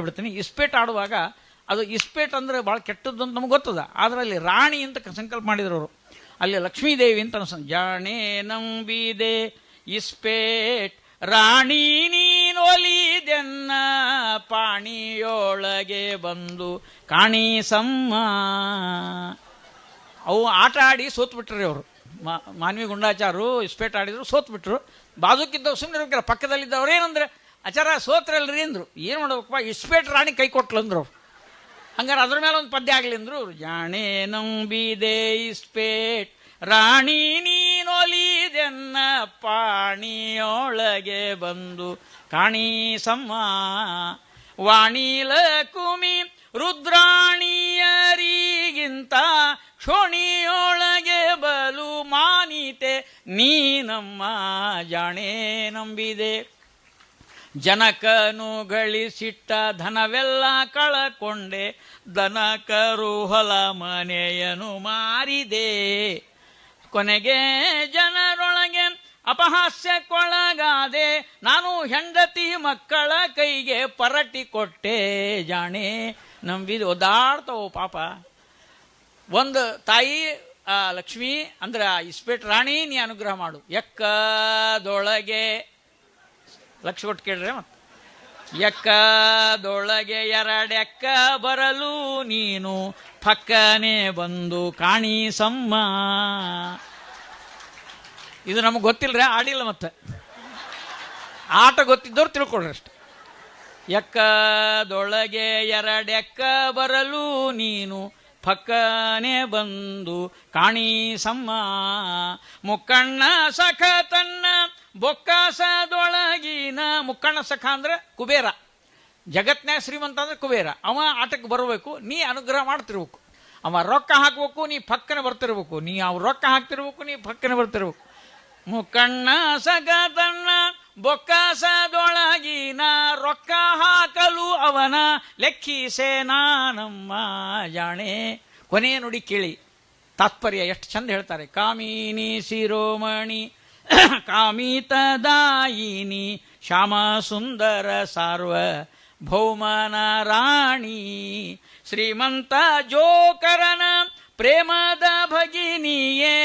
ಬಿಡ್ತೀನಿ. ಇಸ್ಪೇಟ್ ಆಡುವಾಗ ಅದು ಇಸ್ಪೇಟ್ ಅಂದರೆ ಭಾಳ ಕೆಟ್ಟದ್ದು ಅಂತ ನಮ್ಗೆ ಗೊತ್ತದ. ಆದರೆ ಅಲ್ಲಿ ರಾಣಿ ಅಂತ ಸಂಕಲ್ಪ ಮಾಡಿದ್ರು ಅವರು. ಅಲ್ಲಿ ಲಕ್ಷ್ಮೀದೇವಿ ಅಂತ ಅನ್ಸ ಜಾಣೆ ನಂಬಿದೆ ಇಸ್ಪೇಟ್ ರಾಣಿ ನೀನೊಲಿದೆನ್ನ ಪಾಣಿಯೊಳಗೆ ಬಂದು ಕಾಣಿಸಮ್ಮ. ಅವು ಆಟ ಆಡಿ ಸೋತ್ಬಿಟ್ರಿ ಅವರು. ಮಾನ್ವಿ ಗುಂಡಾಚಾರು ಇಸ್ಪೇಟ್ ಆಡಿದ್ರು, ಸೋತ್ಬಿಟ್ರು. ಬಾಜುಕಿದ್ದವ್ರು ಸುಮ್ಮನೆ ಇರ್ಬೇಕಲ್ಲ, ಪಕ್ಕದಲ್ಲಿದ್ದವ್ರು ಏನಂದ್ರೆ ಆಚಾರ ಸೋತ್ರಲ್ರಿ ಅಂದರು. ಏನು ಮಾಡ್ಬೇಕಪ್ಪ, ಇಸ್ಪೇಟ್ ರಾಣಿ ಕೈ ಕೊಟ್ಲಂದ್ರು ಅವ್ರು. ಹಂಗಾರೆ ಅದ್ರ ಮೇಲೆ ಒಂದು ಪದ್ಯ ಆಗಲಿ ಅಂದ್ರು. ಜಾಣೆ ನಂಬಿದೆ ಇಸ್ಪೇಟ್ ರಾಣಿ ನೀನೊಲಿದೆನ್ನ ಪಾಣಿಯೊಳಗೆ ಬಂದು ಕಾಣಿಸಮ್ಮ. ವಾಣಿಲ ಕುಮಿ ರುದ್ರಾಣಿಯರಿಗಿಂತ ಕ್ಷೋಣಿಯೊಳಗೆ ಬಲು ಮಾನಿತೆ ನೀನಮ್ಮ. ಜಾಣೆ ನಂಬಿದೆ ಜನಕನು ಗಳಿಸಿಟ್ಟ ಧನವೆಲ್ಲ ಕಳಕೊಂಡೆ ದನಕರು ಹೊಲ ಮನೆಯನು ಮಾರಿದೆ. ಕೊನೆಗೆ ಜನರೊಳಗೆ ಅಪಹಾಸ್ಯಕ್ಕೊಳಗಾದೆ ನಾನು ಹೆಂಡತಿ ಮಕ್ಕಳ ಕೈಗೆ ಪರಟಿ ಕೊಟ್ಟೆ. ಜಾಣೆ ನಂಬಿದೆ. ಒದ್ದಾಡ್ತಾವು ಪಾಪ. ಒಂದು ತಾಯಿ ಲಕ್ಷ್ಮಿ ಅಂದ್ರೆ ಇಸ್ಪೇಟ್ ರಾಣಿ ನೀ ಅನುಗ್ರಹ ಮಾಡು. ಎಕ್ಕದೊಳಗೆ ಲಕ್ಷ ಕೊಟ್ಟು ಕೇಳ್ರೆ ಮತ್ತೆ ಎಕ್ಕದೊಳಗೆ ಎರಡೆಕ್ಕ ಬರಲು ನೀನು ಪಕ್ಕನೆ ಬಂದು ಕಾಣಿಸಮ್ಮ. ಇದು ನಮಗೆ ಗೊತ್ತಿಲ್ಲರೆ, ಆಡಿಲ್ಲ. ಮತ್ತೆ ಆಟ ಗೊತ್ತಿದ್ದವ್ರು ತಿಳ್ಕೊಳ್ರಿ ಅಷ್ಟೆ. ಎಕ್ಕದೊಳಗೆ ಎರಡೆಕ್ಕ ಬರಲು ನೀನು ಪಕ್ಕನೆ ಬಂದು ಕಾಣಿಸಮ್ಮ. ಮುಕ್ಕಣ್ಣ ಸಖ ತನ್ನ ಬೊಕ್ಕಾಸದೊಳಗಿನ ಮುಕ್ಕಣ್ಣ ಸಖ ಅಂದ್ರೆ ಕುಬೇರ, ಜಗತ್ನ್ಯಾಗ ಶ್ರೀಮಂತ ಅಂದ್ರೆ ಕುಬೇರ. ಅವ ಆಟಕ್ಕೆ ಬರಬೇಕು, ನೀ ಅನುಗ್ರಹ ಮಾಡ್ತಿರ್ಬೇಕು. ಅವ ರೊಕ್ಕ ಹಾಕ್ಬೇಕು, ನೀ ಪಕ್ಕನೆ ಬರ್ತಿರ್ಬೇಕು. ನೀ ಅವ್ ರೊಕ್ಕ ಹಾಕ್ತಿರ್ಬೇಕು, ನೀ ಪಕ್ಕನೆ ಬರ್ತಿರ್ಬೇಕು. ಮುಕ್ಕಣ್ಣ ಸಖ ತನ್ನ ಬೊಕ್ಕಾಸದೊಳಗಿನ ರೊಕ್ಕ ಹಾಕಲು ಅವನ ಲೆಕ್ಕಿಸೆ ನಾನಮ್ಮ. ಜಾಣೆ ಕೊನೆಯ ನುಡಿ ಕೇಳಿ ತಾತ್ಪರ್ಯ ಎಷ್ಟು ಚಂದ ಹೇಳ್ತಾರೆ. ಕಾಮಿನಿ ಶಿರೋಮಣಿ ಕಾಮಿತದಾಯಿನಿ ಶ್ಯಾಮ ಸುಂದರ ಸಾರ್ವ ಭೌಮನ ರಾಣಿ ಶ್ರೀಮಂತ ಜೋಕರನ ಪ್ರೇಮದ ಭಗಿನಿಯೇ.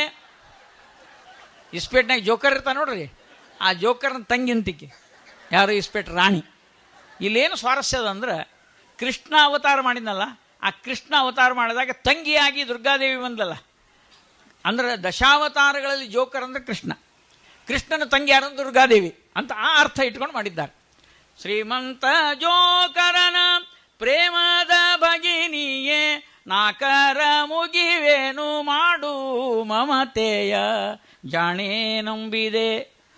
ಇಸ್ಪೇಟ್ನಾಗ ಜೋಕರ್ ಇರ್ತಾ ನೋಡ್ರಿ, ಆ ಜೋಕರ್ನ ತಂಗಿಂತಿಕೆ ಯಾರು ಇಸ್ಪೇಟ್ ರಾಣಿ. ಇಲ್ಲೇನು ಸ್ವಾರಸ್ಯ ಅದಂದ್ರೆ ಕೃಷ್ಣ ಅವತಾರ ಮಾಡಿದ್ನಲ್ಲ, ಆ ಕೃಷ್ಣ ಅವತಾರ ಮಾಡಿದಾಗ ತಂಗಿಯಾಗಿ ದುರ್ಗಾದೇವಿ ಬಂದಲ್ಲ. ಅಂದ್ರೆ ದಶಾವತಾರಗಳಲ್ಲಿ ಜೋಕರ್ ಅಂದ್ರೆ ಕೃಷ್ಣ, ಕೃಷ್ಣನ ತಂಗಿ ಯಾರು ದುರ್ಗಾದೇವಿ ಅಂತ ಆ ಅರ್ಥ ಇಟ್ಕೊಂಡು ಮಾಡಿದ್ದಾರೆ. ಶ್ರೀಮಂತ ಜೋಕರನ ಪ್ರೇಮದ ಭಗಿನಿಯೇ ನಾಕರ ಮುಗಿವೇನು ಮಾಡು ಮಮತೆಯ. ಜಾಣೆ ನಂಬಿದೆ.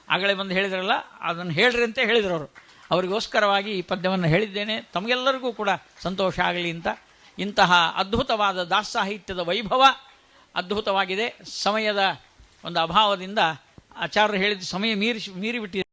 ಆಗಲೇ ಬಂದು ಹೇಳಿದ್ರಲ್ಲ, ಅದನ್ನು ಹೇಳ್ರಿ ಅಂತ ಹೇಳಿದ್ರು ಅವರು. ಅವರಿಗೋಸ್ಕರವಾಗಿ ಈ ಪದ್ಯವನ್ನು ಹೇಳಿದ್ದೇನೆ. ತಮಗೆಲ್ಲರಿಗೂ ಕೂಡ ಸಂತೋಷ ಆಗಲಿ ಅಂತ. ಇಂತಹ ಅದ್ಭುತವಾದ ದಾಸ ಸಾಹಿತ್ಯದ ವೈಭವ ಅದ್ಭುತವಾಗಿದೆ. ಸಮಯದ ಒಂದು ಅಭಾವದಿಂದ ಆಚಾರ್ಯರು ಹೇಳಿದ ಸಮಯ ಮೀರಿಬಿಟ್ಟಿದೆ.